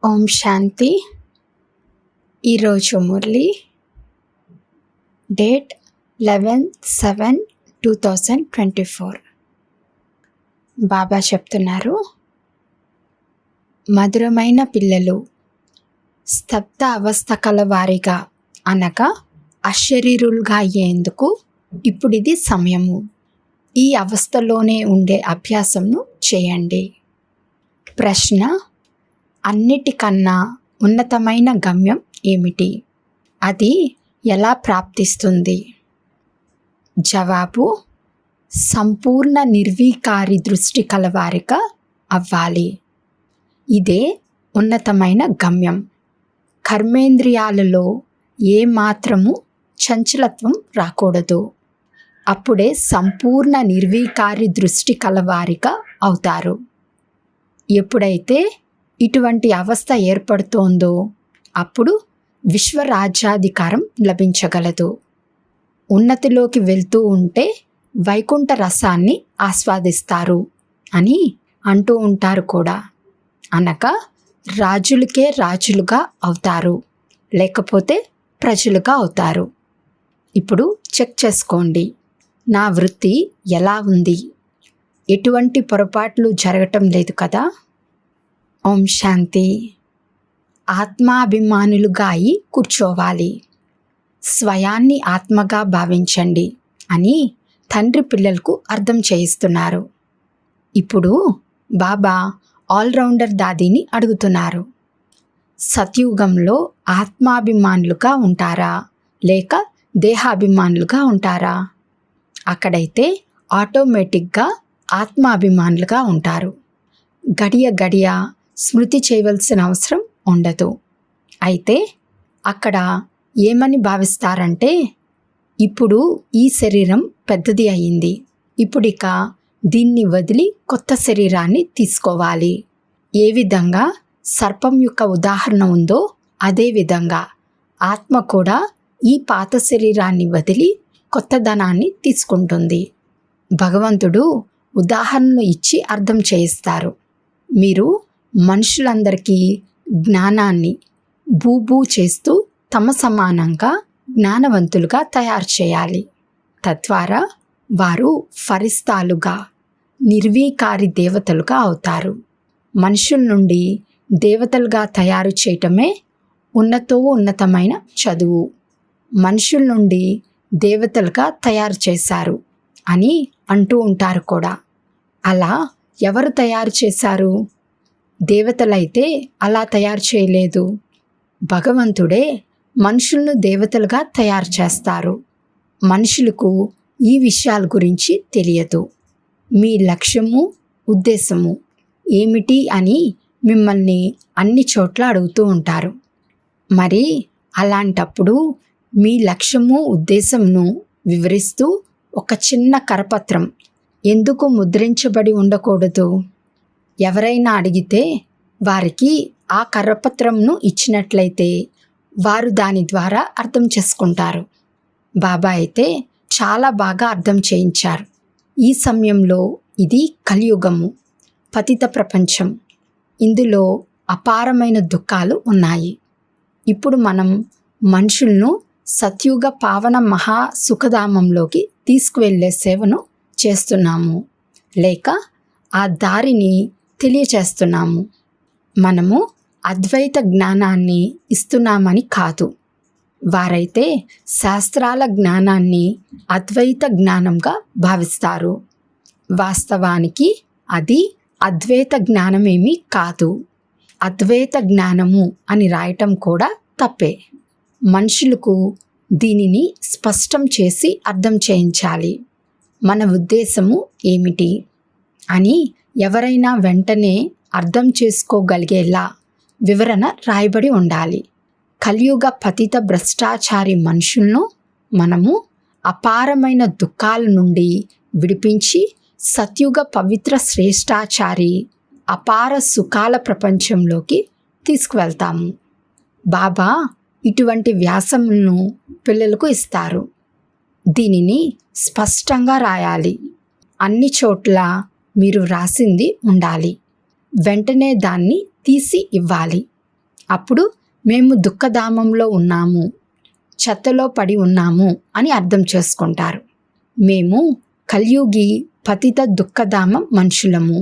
ఓం శాంతి. ఈరోజు మురళి డేట్ 11/7/2024. బాబా చెప్తున్నారు, మధురమైన పిల్లలు, స్తబ్ద అవస్థ కలవారిగా అనగా అశరీరులుగా అయ్యేందుకు ఇప్పుడిది సమయము. ఈ అవస్థలోనే ఉండే అభ్యాసంను చేయండి. ప్రశ్న: అన్నిటికన్నా ఉన్నతమైన గమ్యం ఏమిటి? అది ఎలా ప్రాప్తిస్తుంది? జవాబు: సంపూర్ణ నిర్వీకారి దృష్టి కలవారిగా అవ్వాలి. ఇదే ఉన్నతమైన గమ్యం. కర్మేంద్రియాలలో ఏమాత్రము చంచలత్వం రాకూడదు. అప్పుడే సంపూర్ణ నిర్వీకారి దృష్టి కలవారిగా అవుతారు. ఎప్పుడైతే ఇటువంటి అవస్థ ఏర్పడుతోందో అప్పుడు విశ్వరాజ్యాధికారం లభించగలదు. ఉన్నతిలోకి వెళ్తూ ఉంటే వైకుంఠ రసాన్ని ఆస్వాదిస్తారు అని అంటూ ఉంటారు కూడా. అనగా రాజులకే రాజులుగా అవుతారు, లేకపోతే ప్రజలుగా అవుతారు. ఇప్పుడు చెక్ చేసుకోండి, నా వృత్తి ఎలా ఉంది? ఎటువంటి పొరపాట్లు జరగటం లేదు కదా? ఓం శాంతి. ఆత్మాభిమానులుగా అయి కూర్చోవాలి. స్వయాన్ని ఆత్మగా భావించండి అని తండ్రి పిల్లలకు అర్థం చేయిస్తున్నారు. ఇప్పుడు బాబా ఆల్రౌండర్ దాదీని అడుగుతున్నారు, సత్యుగంలో ఆత్మాభిమానులుగా ఉంటారా లేక దేహాభిమానులుగా ఉంటారా? అక్కడైతే ఆటోమేటిక్గా ఆత్మాభిమానులుగా ఉంటారు. గడియ గడియ స్మృతి చేయవలసిన అవసరం ఉండదు. అయితే అక్కడ ఏమని భావిస్తారంటే, ఇప్పుడు ఈ శరీరం పెద్దది అయింది, ఇప్పుడిక దీన్ని వదిలి కొత్త శరీరాన్ని తీసుకోవాలి. ఏ విధంగా సర్పం యొక్క ఉదాహరణ ఉందో అదే విధంగా ఆత్మ కూడా ఈ పాత శరీరాన్ని వదిలి కొత్త ధనాన్ని తీసుకుంటుంది. భగవంతుడు ఉదాహరణలు ఇచ్చి అర్థం చేయిస్తారు. మీరు మనుషులందరికీ జ్ఞానాన్ని బూబూ చేస్తూ తమ సమానంగా జ్ఞానవంతులుగా తయారు చేయాలి. తద్వారా వారు ఫరిస్తాలుగా నిర్వీకారి దేవతలుగా అవుతారు. మనుషుల నుండి దేవతలుగా తయారు చేయటమే ఉన్నతమైన చదువు. మనుషుల నుండి దేవతలుగా తయారు చేశారు అని అంటూ ఉంటారు కూడా. అలా ఎవరు తయారు చేశారు? దేవతలైతే అలా తయారు చేయలేదు. భగవంతుడే మనుషులను దేవతలుగా తయారు చేస్తారు. మనుషులకు ఈ విషయాల గురించి తెలియదు. మీ లక్ష్యము ఉద్దేశము ఏమిటి అని మిమ్మల్ని అన్ని చోట్ల అడుగుతూ ఉంటారు. మరి అలాంటప్పుడు మీ లక్ష్యము ఉద్దేశంను వివరిస్తూ ఒక చిన్న కరపత్రం ఎందుకు ముద్రించబడి ఉండకూడదు? ఎవరైనా అడిగితే వారికి ఆ కరపత్రంను ఇచ్చినట్లయితే వారు దాని ద్వారా అర్థం చేసుకుంటారు. బాబా అయితే చాలా బాగా అర్థం చేయించారు. ఈ సమయంలో ఇది కలియుగము, పతిత ప్రపంచం. ఇందులో అపారమైన దుఃఖాలు ఉన్నాయి. ఇప్పుడు మనం మనుషులను సత్యుగ పావన మహా సుఖధామంలోకి తీసుకువెళ్ళే సేవను చేస్తున్నాము, లేక ఆ దారిని తెలియచేస్తున్నాము. మనము అద్వైత జ్ఞానాన్ని ఇస్తున్నామని కాదు. వారైతే శాస్త్రాల జ్ఞానాన్ని అద్వైత జ్ఞానంగా భావిస్తారు. వాస్తవానికి అది అద్వైత జ్ఞానమేమీ కాదు. అద్వైత జ్ఞానము అని రాయటం కూడా తప్పే. మనుషులకు దీనిని స్పష్టం చేసి అర్థం చేయించాలి. మన ఉద్దేశము ఏమిటి అని ఎవరైనా వెంటనే అర్థం చేసుకోగలిగేలా వివరణ రాయబడి ఉండాలి. కలియుగ పతిత భ్రష్టాచారి మనుషులను మనము అపారమైన దుఃఖాల నుండి విడిపించి సత్యుగ పవిత్ర శ్రేష్టాచారి అపార సుఖాల ప్రపంచంలోకి తీసుకువెళ్తాము. బాబా ఇటువంటి వ్యాసములను పిల్లలకు ఇస్తారు. దీనిని స్పష్టంగా రాయాలి. అన్ని చోట్ల మీరు రాసింది ఉండాలి. వెంటనే దాన్ని తీసి ఇవ్వాలి. అప్పుడు మేము దుఃఖధామంలో ఉన్నాము, చెత్తలో పడి ఉన్నాము అని అర్థం చేసుకుంటారు. మేము కలియుగి పతిత దుఃఖధామం మనుషులము.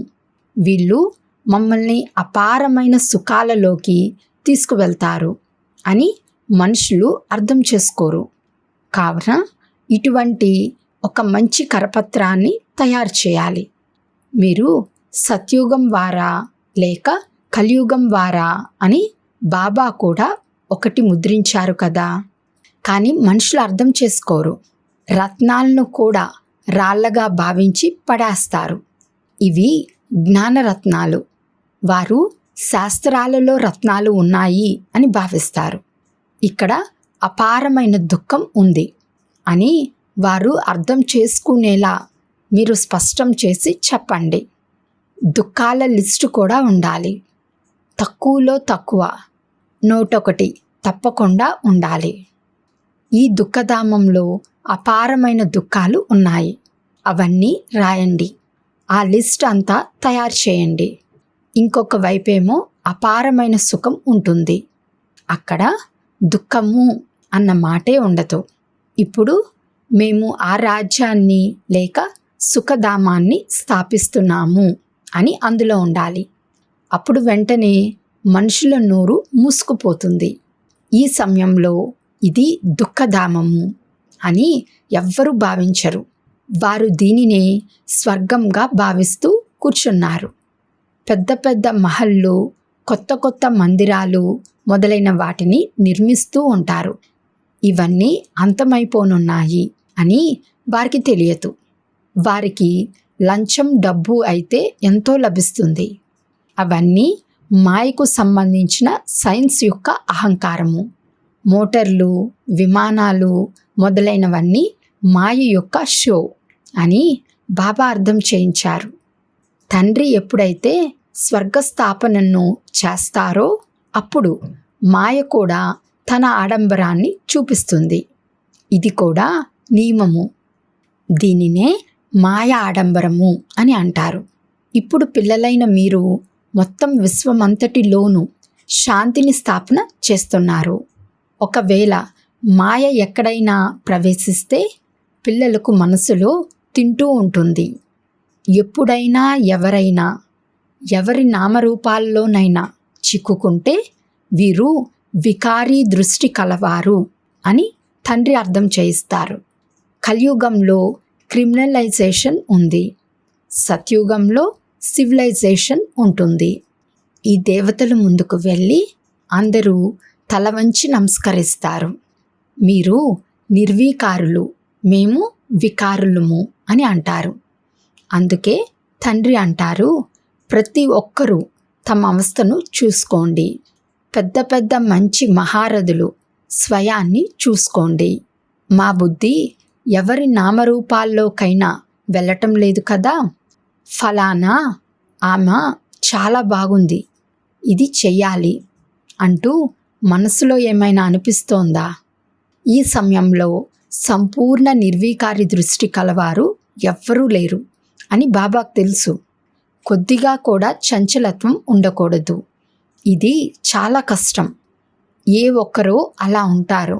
వీళ్ళు మమ్మల్ని అపారమైన సుఖాలలోకి తీసుకువెళ్తారు అని మనుషులు అర్థం చేసుకోరు. కావున ఇటువంటి ఒక మంచి కరపత్రాన్ని తయారు చేయాలి. మీరు సత్యుగం వారా లేక కలియుగం వారా అని బాబా కూడా ఒకటి ముద్రించారు కదా. కానీ మనుషులు అర్థం చేసుకోరు. రత్నాలను కూడా రాళ్ళగా భావించి పడేస్తారు. ఇవి జ్ఞానరత్నాలు. వారు శాస్త్రాలలో రత్నాలు ఉన్నాయి అని భావిస్తారు. ఇక్కడ అపారమైన దుఃఖం ఉంది అని వారు అర్థం చేసుకునేలా మీరు స్పష్టం చేసి చెప్పండి. దుఃఖాల లిస్టు కూడా ఉండాలి. తక్కువలో తక్కువ 101 తప్పకుండా ఉండాలి. ఈ దుఃఖధామంలో అపారమైన దుఃఖాలు ఉన్నాయి. అవన్నీ రాయండి. ఆ లిస్ట్ అంతా తయారు చేయండి. ఇంకొక వైపేమో అపారమైన సుఖం ఉంటుంది. అక్కడ దుఃఖము అన్న మాటే ఉండదు. ఇప్పుడు మేము ఆ రాజ్యాన్ని లేక సుఖధామాన్ని స్థాపిస్తున్నాము అని అందులో ఉండాలి. అప్పుడు వెంటనే మనుషుల నోరు మూసుకుపోతుంది. ఈ సమయంలో ఇది దుఃఖధామము అని ఎవ్వరూ భావించరు. వారు దీనినే స్వర్గంగా భావిస్తూ కూర్చున్నారు. పెద్ద పెద్ద మహళ్ళు, కొత్త కొత్త మందిరాలు మొదలైన వాటిని నిర్మిస్తూ ఉంటారు. ఇవన్నీ అంతమైపోనున్నాయి అని వారికి తెలియదు. వారికి లంచం డబ్బు అయితే ఎంతో లభిస్తుంది. అవన్నీ మాయకు సంబంధించిన సైన్స్ యొక్క అహంకారము. మోటార్లు, విమానాలు మొదలైనవన్నీ మాయ యొక్క షో అని బాబా అర్థం చేయించారు. తండ్రి ఎప్పుడైతే స్వర్గస్థాపనను చేస్తారో అప్పుడు మాయ కూడా తన ఆడంబరాన్ని చూపిస్తుంది. ఇది కూడా నియమము. దీనినే మాయ ఆడంబరము అని అంటారు. ఇప్పుడు పిల్లలైన మీరు మొత్తం విశ్వమంతటిలోనూ శాంతిని స్థాపన చేస్తున్నారు. ఒకవేళ మాయ ఎక్కడైనా ప్రవేశిస్తే పిల్లలకు మనసులో తింటూ ఉంటుంది. ఎప్పుడైనా ఎవరైనా ఎవరి నామరూపాల్లోనైనా చిక్కుకుంటే వీరు వికారీ దృష్టి కలవారు అని తండ్రి అర్థం చేయిస్తారు. కలియుగంలో క్రిమినలైజేషన్ ఉంది. సత్యుగంలో సివిలైజేషన్ ఉంటుంది. ఈ దేవతలు ముందుకు వెళ్ళి అందరూ తల వంచి నమస్కరిస్తారు. మీరు నిర్వీకారులు, మేము వికారులము అని అంటారు. అందుకే తండ్రి అంటారు, ప్రతి ఒక్కరూ తమ అవస్థను చూసుకోండి. పెద్ద పెద్ద మంచి మహారథులు స్వయాన్ని చూసుకోండి. మా బుద్ధి ఎవరి నామరూపాల్లోకైనా వెళ్ళటం లేదు కదా. ఫలానా ఆమె చాలా బాగుంది, ఇది చెయ్యాలి అంటూ మనసులో ఏమైనా అనిపిస్తోందా? ఈ సమయంలో సంపూర్ణ నిర్వీకారి దృష్టి కలవారు ఎవ్వరూ లేరు అని బాబాకు తెలుసు. కొద్దిగా కూడా చంచలత్వం ఉండకూడదు. ఇది చాలా కష్టం. ఏ ఒక్కరో అలా ఉంటారు.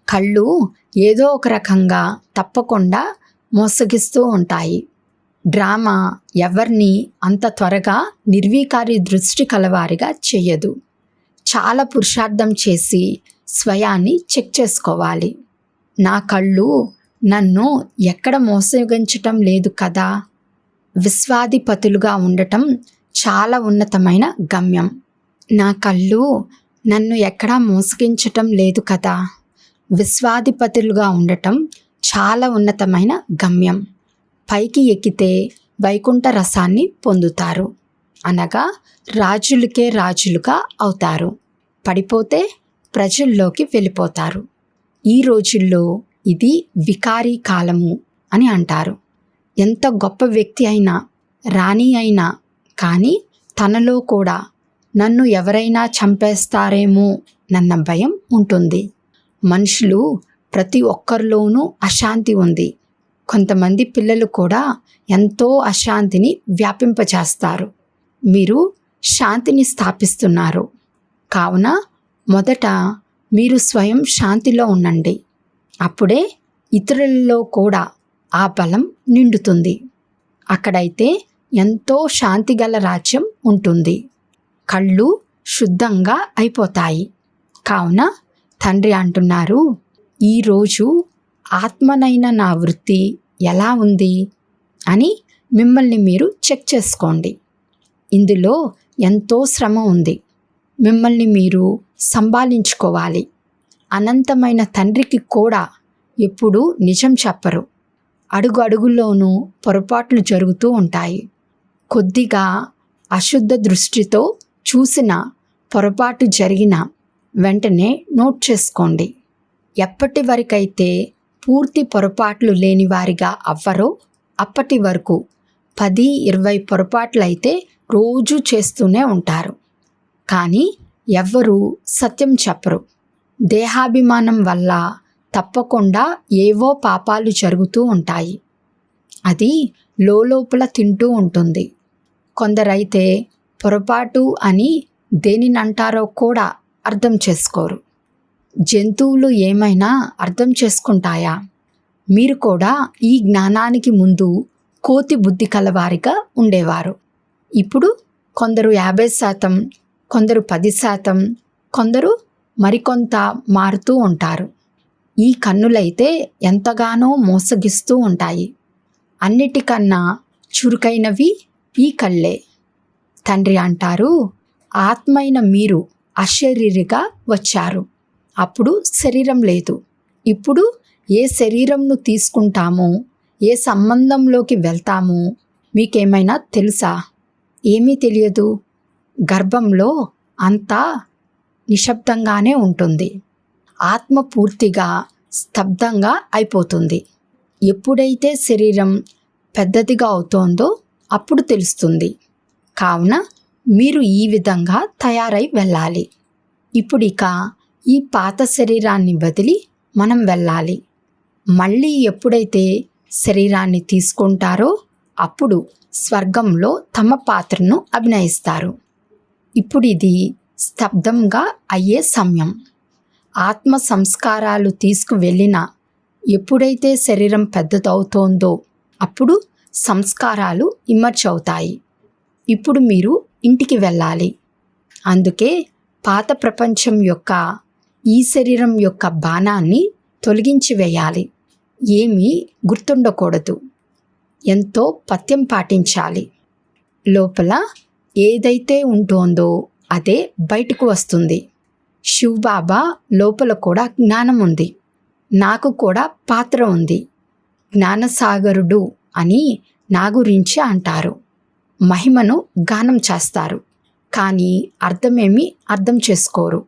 కళ్ళు ఏదో ఒక రకంగా తప్పకుండా మోసగిస్తూ ఉంటాయి. డ్రామా ఎవరిని అంత త్వరగా నిర్వీకారి దృష్టి కలవారిగా చెయ్యదు. చాలా పురుషార్థం చేసి స్వయాన్ని చెక్ చేసుకోవాలి. నా కళ్ళు నన్ను ఎక్కడ మోసగించటం లేదు కదా. విశ్వాధిపతులుగా ఉండటం చాలా ఉన్నతమైన గమ్యం. నా కళ్ళు నన్ను ఎక్కడా మోసగించటం లేదు కదా. విశ్వాధిపతులుగా ఉండటం చాలా ఉన్నతమైన గమ్యం. పైకి ఎక్కితే వైకుంఠ రసాన్ని పొందుతారు, అనగా రాజులకే రాజులుగా అవుతారు. పడిపోతే ప్రజల్లోకి వెళ్ళిపోతారు. ఈ రోజుల్లో ఇది వికారీ కాలము అని అంటారు. ఎంత గొప్ప వ్యక్తి అయినా, రాణి అయినా కానీ తనలో కూడా నన్ను ఎవరైనా చంపేస్తారేమో నన్న భయం ఉంటుంది. మనుషులు ప్రతి ఒక్కరిలోనూ అశాంతి ఉంది. కొంతమంది పిల్లలు కూడా ఎంతో అశాంతిని వ్యాపింపచేస్తారు. మీరు శాంతిని స్థాపిస్తున్నారు. కావున మొదట మీరు స్వయం శాంతిలో ఉండండి. అప్పుడే ఇతరులలో కూడా ఆ బలం నిండుతుంది. అక్కడైతే ఎంతో శాంతిగల రాజ్యం ఉంటుంది. కళ్ళు శుద్ధంగా అయిపోతాయి. కావున తండ్రి అంటున్నారు, ఈరోజు ఆత్మనైన నా వృత్తి ఎలా ఉంది అని మిమ్మల్ని మీరు చెక్ చేసుకోండి. ఇందులో ఎంతో శ్రమ ఉంది. మిమ్మల్ని మీరు సంభాళించుకోవాలి. అనంతమైన తండ్రికి కూడా ఎప్పుడూ నిజం చెప్పరు. అడుగు అడుగుల్లోనూ పొరపాట్లు జరుగుతూ ఉంటాయి. కొద్దిగా అశుద్ధ దృష్టితో చూసిన పొరపాటు జరిగిన వెంటనే నోట్ చేసుకోండి. ఎప్పటి వరకైతే పూర్తి పొరపాట్లు లేని వారిగా అవ్వరో అప్పటి వరకు 10-20 పొరపాట్లయితే రోజు చేస్తూనే ఉంటారు. కానీ ఎవ్వరూ సత్యం చెప్పరు. దేహాభిమానం వల్ల తప్పకుండా ఏవో పాపాలు జరుగుతూ ఉంటాయి. అది లోపల తింటూ ఉంటుంది. కొందరైతే పొరపాటు అని దేనినంటారో కూడా అర్థం చేసుకోరు. జంతువులు ఏమైనా అర్థం చేసుకుంటాయా? మీరు కూడా ఈ జ్ఞానానికి ముందు కోతి బుద్ధి కలవారిగా ఉండేవారు. ఇప్పుడు కొందరు 50%, కొందరు 10%, కొందరు మరికొంత మారుతూ ఉంటారు. ఈ కన్నులైతే ఎంతగానో మోసగిస్తూ ఉంటాయి. అన్నిటికన్నా చురుకైనవి ఈ కళ్ళే. తండ్రి అంటారు, ఆత్మైన మీరు అశరీరిగా వచ్చారు. అప్పుడు శరీరం లేదు. ఇప్పుడు ఏ శరీరంను తీసుకుంటామో, ఏ సంబంధంలోకి వెళ్తామో మీకేమైనా తెలుసా? ఏమీ తెలియదు. గర్భంలో అంతా నిశ్శబ్దంగానే ఉంటుంది. ఆత్మ పూర్తిగా స్తబ్దంగా అయిపోతుంది. ఎప్పుడైతే శరీరం పెద్దదిగా అవుతోందో అప్పుడు తెలుస్తుంది. కావున మీరు ఈ విధంగా తయారై వెళ్ళాలి. ఇప్పుడిక ఈ పాత శరీరాన్ని వదిలి మనం వెళ్ళాలి. మళ్ళీ ఎప్పుడైతే శరీరాన్ని తీసుకుంటారో అప్పుడు స్వర్గంలో తమ పాత్రను అభినయిస్తారు. ఇప్పుడు ఇది స్తబ్దంగా అయ్యే సమయం. ఆత్మ సంస్కారాలు తీసుకువెళ్ళిన ఎప్పుడైతే శరీరం పెద్దదవుతోందో అప్పుడు సంస్కారాలు ఇమర్జ్ అవుతాయి. ఇప్పుడు మీరు ఇంటికి వెళ్ళాలి. అందుకే పాత ప్రపంచం యొక్క ఈ శరీరం యొక్క బాణాన్ని తొలగించి వేయాలి. ఏమీ గుర్తుండకూడదు. ఎంతో పథ్యం పాటించాలి. లోపల ఏదైతే ఉంటుందో అదే బయటకు వస్తుంది. శివబాబా లోపల కూడా జ్ఞానం ఉంది. నాకు కూడా పాత్ర ఉంది. జ్ఞానసాగరుడు అని నా గురించి అంటారు. మహిమను గానం చేస్తారు. కానీ అర్థమేమీ అర్థం చేసుకోరు.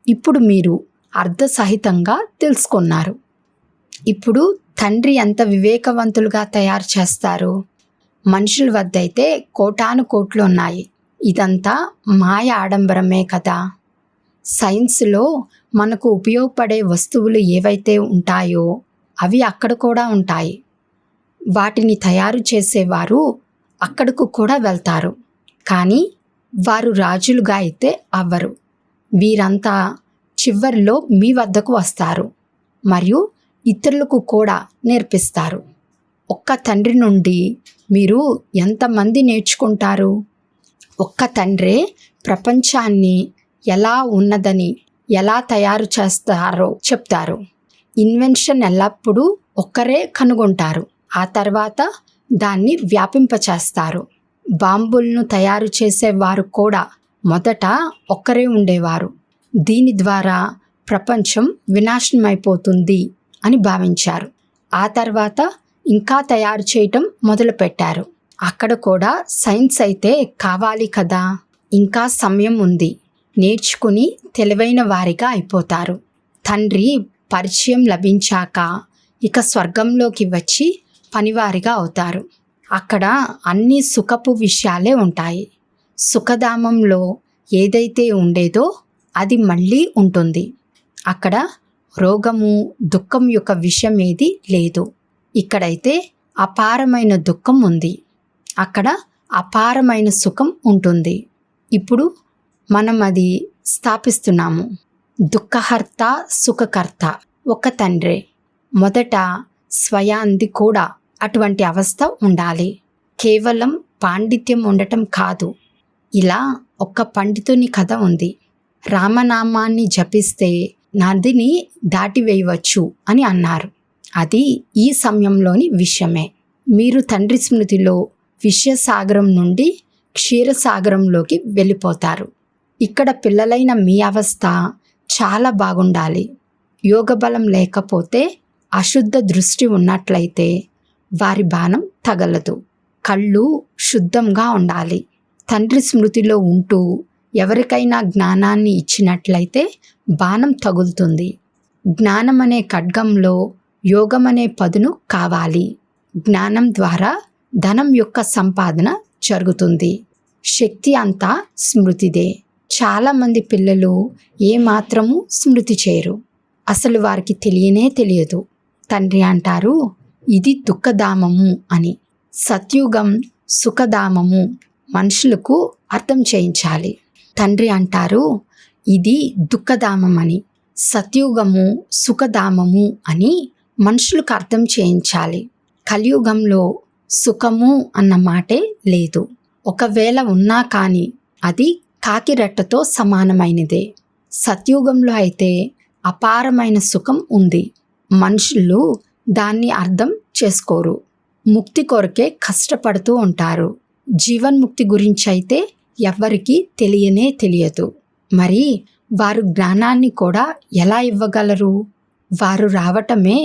ఇప్పుడు మీరు అర్థసహితంగా తెలుసుకున్నారు. ఇప్పుడు తండ్రి ఎంత వివేకవంతులుగా తయారు చేస్తారు. మనుషుల వద్ద అయితే కోటాను కోట్లు ఉన్నాయి. ఇదంతా మాయ ఆడంబరమే కదా. సైన్స్లో మనకు ఉపయోగపడే వస్తువులు ఏవైతే ఉంటాయో అవి అక్కడ కూడా ఉంటాయి. వాటిని తయారు చేసేవారు అక్కడకు కూడా వెళ్తారు. కానీ వారు రాజులుగా అయితే అవ్వరు. వీరంతా చివరిలో మీ వద్దకు వస్తారు మరియు ఇతరులకు కూడా నేర్పిస్తారు. ఒక్క తండ్రి నుండి మీరు ఎంతమంది నేర్చుకుంటారు? ఒక్క తండ్రే ప్రపంచాన్ని ఎలా ఉన్నదని ఎలా తయారు చేస్తారో చెప్తారు. ఇన్వెన్షన్ ఎల్లప్పుడూ ఒక్కరే కనుగొంటారు. ఆ తర్వాత దాన్ని వ్యాపింపచేస్తారు. బాంబులను తయారు చేసేవారు కూడా మొదట ఒక్కరే ఉండేవారు. దీని ద్వారా ప్రపంచం వినాశనమైపోతుంది అని భావించారు. ఆ తర్వాత ఇంకా తయారు చేయటం మొదలుపెట్టారు. అక్కడ కూడా సైన్స్ అయితే కావాలి కదా. ఇంకా సమయం ఉంది. నేర్చుకుని తెలివైన వారిగా అయిపోతారు. తండ్రి పరిచయం లభించాక ఇక స్వర్గంలోకి వచ్చి పనివారిగా అవుతారు. అక్కడ అన్ని సుఖపు విషయాలే ఉంటాయి. సుఖధామంలో ఏదైతే ఉండేదో అది మళ్ళీ ఉంటుంది. అక్కడ రోగము దుఃఖం యొక్క విషయం ఏది లేదు. ఇక్కడైతే అపారమైన దుఃఖం ఉంది. అక్కడ అపారమైన సుఖం ఉంటుంది. ఇప్పుడు మనం అది స్థాపిస్తున్నాము. దుఃఖహర్త సుఖకర్త ఒక తండ్రే. మొదట స్వయాంది కూడా అటువంటి అవస్థ ఉండాలి. కేవలం పాండిత్యం ఉండటం కాదు. ఇలా ఒక్క పండితుని కథ ఉంది. రామనామాన్ని జపిస్తే నదిని దాటివేయవచ్చు అని అన్నారు. అది ఈ సమయంలోని విషయమే. మీరు తండ్రి స్మృతిలో విషయసాగరం నుండి క్షీరసాగరంలోకి వెళ్ళిపోతారు. ఇక్కడ పిల్లలైన మీ అవస్థ చాలా బాగుండాలి. యోగబలం లేకపోతే, అశుద్ధ దృష్టి ఉన్నట్లయితే వారి బాణం తగలదు. కళ్ళు శుద్ధంగా ఉండాలి. తండ్రి స్మృతిలో ఉంటూ ఎవరికైనా జ్ఞానాన్ని ఇచ్చినట్లయితే బాణం తగులుతుంది. జ్ఞానం అనే ఖడ్గంలో యోగం అనే పదును కావాలి. జ్ఞానం ద్వారా ధనం యొక్క సంపాదన జరుగుతుంది. శక్తి అంతా స్మృతిదే. చాలామంది పిల్లలు ఏమాత్రము స్మృతి చేయరు. అసలు వారికి తెలియనే తెలియదు. తండ్రి అంటారు, ఇది దుఃఖధామము అని. సత్యుగం సుఖధామము మనుషులకు అర్థం చేయించాలి. తండ్రి అంటారు, ఇది దుఃఖధామం అని. సత్యుగము సుఖధామము అని మనుషులకు అర్థం చేయించాలి. కలియుగంలో సుఖము అన్న మాటే లేదు. ఒకవేళ ఉన్నా కానీ అది కాకిరెట్టతో సమానమైనదే. సత్యుగంలో అయితే అపారమైన సుఖం ఉంది. మనుషులు దాన్ని అర్థం చేసుకోరు. ముక్తి కొరకే కష్టపడుతూ ఉంటారు. జీవన్ముక్తి గురించి అయితే ఎవ్వరికీ తెలియనే తెలియదు. మరి వారు జ్ఞానాన్ని కూడా ఎలా ఇవ్వగలరు? వారు రావటమే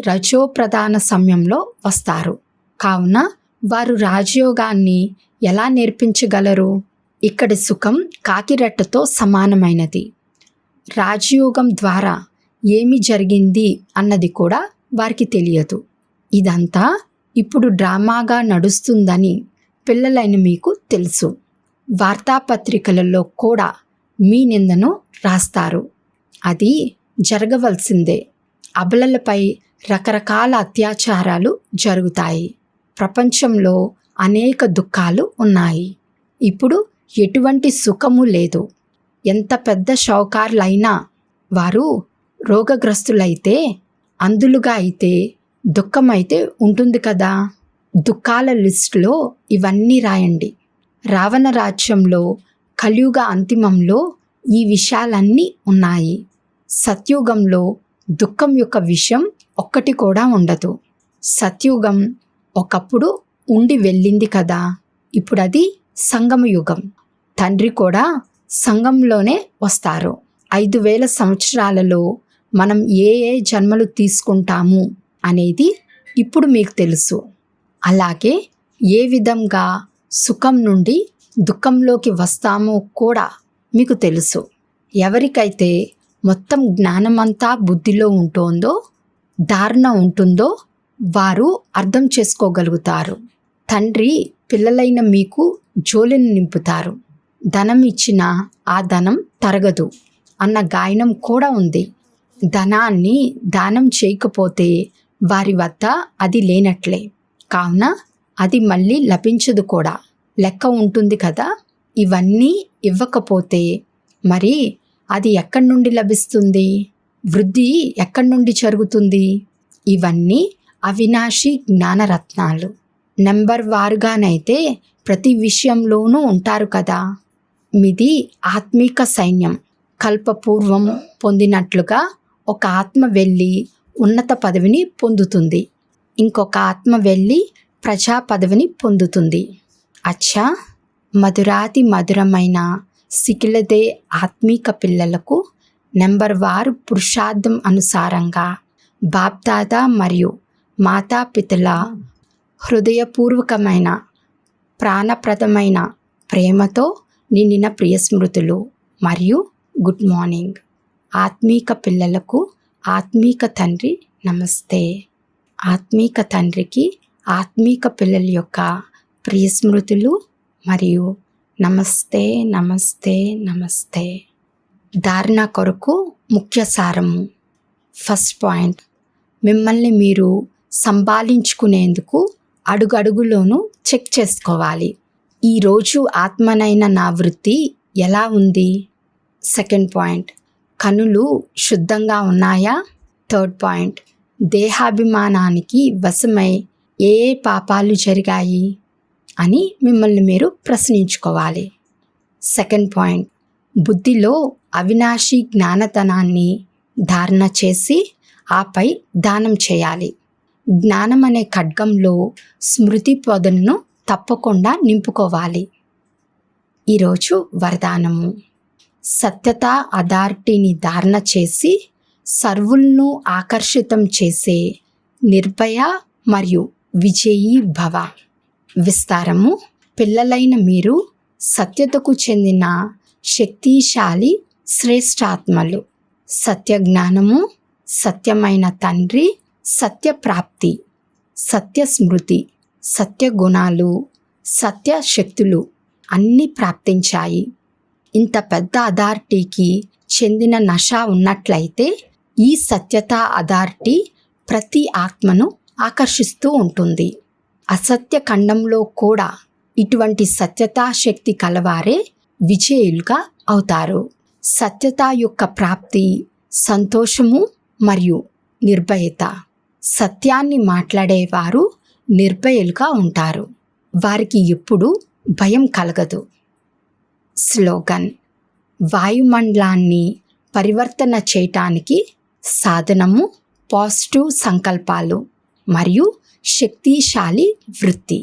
రజోప్రధాన సమయంలో వస్తారు. కావున వారు రాజయోగాన్ని ఎలా నేర్పించగలరు? ఇక్కడి సుఖం కాకిరెట్టతో సమానమైనది. రాజయోగం ద్వారా ఏమి జరిగింది అన్నది కూడా వారికి తెలియదు. ఇదంతా ఇప్పుడు డ్రామాగా నడుస్తుందని పిల్లలైన మీకు తెలుసు. వార్తాపత్రికలలో కూడా మీ నిందను రాస్తారు. అది జరగవలసిందే. అబలలపై రకరకాల అత్యాచారాలు జరుగుతాయి. ప్రపంచంలో అనేక దుఃఖాలు ఉన్నాయి. ఇప్పుడు ఎటువంటి సుఖము లేదు. ఎంత పెద్ద షౌకార్లైనా వారు రోగగ్రస్తులైతే, అందులుగా అయితే దుఃఖమైతే ఉంటుంది కదా. దుఃఖాల లిస్టులో ఇవన్నీ రాయండి. రావణ రాజ్యంలో కలియుగ అంతిమంలో ఈ విషయాలన్నీ ఉన్నాయి. సత్యుగంలో దుఃఖం యొక్క విషయం ఒక్కటి కూడా ఉండదు. సత్యుగం ఒకప్పుడు ఉండి వెళ్ళింది కదా. ఇప్పుడు అది సంగమ యుగం. తండ్రి కూడా సంఘంలోనే వస్తారు. 5000 సంవత్సరాలలో మనం ఏ ఏ జన్మలు తీసుకుంటాము అనేది ఇప్పుడు మీకు తెలుసు. అలాగే ఏ విధంగా సుఖం నుండి దుఃఖంలోకి వస్తామో కూడా మీకు తెలుసు. ఎవరికైతే మొత్తం జ్ఞానమంతా బుద్ధిలో ఉంటుందో, ధారణ ఉంటుందో వారు అర్థం చేసుకోగలుగుతారు. తండ్రి పిల్లలైన మీకు జోలిని నింపుతారు. ధనం ఇచ్చినా ఆ ధనం తరగదు అన్న గాయనం కూడా ఉంది. ధనాన్ని దానం చేయకపోతే వారి వద్ద అది లేనట్లే. కావున అది మళ్ళీ లభించదు కూడా. లెక్క ఉంటుంది కదా. ఇవన్నీ ఇవ్వకపోతే మరి అది ఎక్కడి నుండి లభిస్తుంది? వృద్ధి ఎక్కడి నుండి జరుగుతుంది? ఇవన్నీ అవినాశి జ్ఞానరత్నాలు. నెంబర్ వారుగానైతే ప్రతి విషయంలోనూ ఉంటారు కదా. మీది ఆత్మీక సైన్యం. కల్పపూర్వం పొందినట్లుగా ఒక ఆత్మ వెళ్ళి ఉన్నత పదవిని పొందుతుంది. ఇంకొక ఆత్మ వెళ్ళి ప్రజా పదవిని పొందుతుంది. అచ్చా, మధురాతి మధురమైన సికిలదే ఆత్మీక పిల్లలకు నెంబర్ వారు పురుషార్థం అనుసారంగా బాప్దాదా మరియు మాతాపితల హృదయపూర్వకమైన ప్రాణప్రదమైన ప్రేమతో నిండిన ప్రియస్మృతులు మరియు గుడ్ మార్నింగ్. ఆత్మీక పిల్లలకు ఆత్మీక తండ్రి నమస్తే. ఆత్మీక తండ్రికి ఆత్మీక పిల్లల యొక్క ప్రియస్మృతులు మరియు నమస్తే నమస్తే నమస్తే. ధారణ కొరకు ముఖ్య సారము. ఫస్ట్ పాయింట్, మిమ్మల్ని మీరు సంభాళించుకునేందుకు అడుగడుగులోనూ చెక్ చేసుకోవాలి. ఈరోజు ఆత్మనైన నా వృత్తి ఎలా ఉంది? సెకండ్ పాయింట్, కనులు శుద్ధంగా ఉన్నాయా? థర్డ్ పాయింట్, దేహాభిమానానికి వశమై ఏ పాపాలు జరిగాయి అని మిమ్మల్ని మీరు ప్రశ్నించుకోవాలి. సెకండ్ పాయింట్, బుద్ధిలో అవినాశి జ్ఞానతనాన్ని ధారణ చేసి ఆపై దానం చేయాలి. జ్ఞానం అనే ఖడ్గంలో స్మృతి పొదను తప్పకుండా నింపుకోవాలి. ఈరోజు వరదానము: సత్యత అథారిటీని ధారణ చేసి సర్వులను ఆకర్షితం చేసే నిర్భయ మరియు విజయీ భవ. విస్తారము: పిల్లలైన మీరు సత్యతకు చెందిన శక్తిశాలి శ్రేష్ఠాత్మలు. సత్య జ్ఞానము, సత్యమైన తండ్రి, సత్యప్రాప్తి, సత్య స్మృతి, సత్య గుణాలు, సత్య శక్తులు అన్నీ ప్రాప్తించాయి. ఇంత పెద్ద అథారిటీకి చెందిన నశ ఉన్నట్లయితే ఈ సత్యత అథారిటీ ప్రతి ఆత్మను ఆకర్షిస్తూ ఉంటుంది. అసత్య ఖండంలో కూడా ఇటువంటి సత్యతా శక్తి కలవారే విజయులుగా అవుతారు. సత్యత యొక్క ప్రాప్తి సంతోషము మరియు నిర్భయత. సత్యాన్ని మాట్లాడేవారు నిర్భయులుగా ఉంటారు. వారికి ఎప్పుడూ భయం కలగదు. స్లోగన్: వాయుమండలాన్ని పరివర్తన చేయటానికి సాధనము పాజిటివ్ సంకల్పాలు మరియు శక్తిశాలి వృత్తి.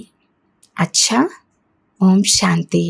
అచ్చా. ఓం శాంతి.